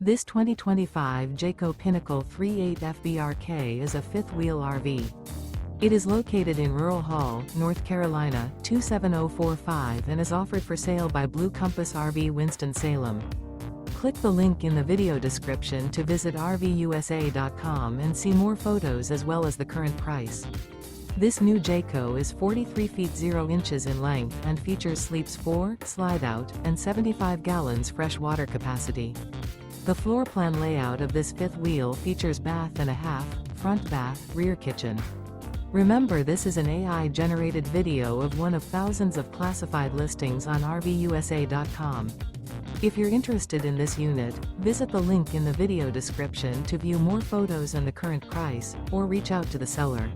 This 2025 Jayco Pinnacle 38FBRK is a fifth-wheel RV. It is located in Rural Hall, North Carolina, 27045 and is offered for sale by Blue Compass RV Winston, Salem. Click the link in the video description to visit RVUSA.com and see more photos as well as the current price. This new Jayco is 43 feet 0 inches in length and features sleeps 4, slide-out, and 75 gallons fresh water capacity. The floor plan layout of this fifth wheel features bath and a half, front bath, rear kitchen. Remember, this is an AI-generated video of one of thousands of classified listings on RVUSA.com. If you're interested in this unit, visit the link in the video description to view more photos and the current price, or reach out to the seller.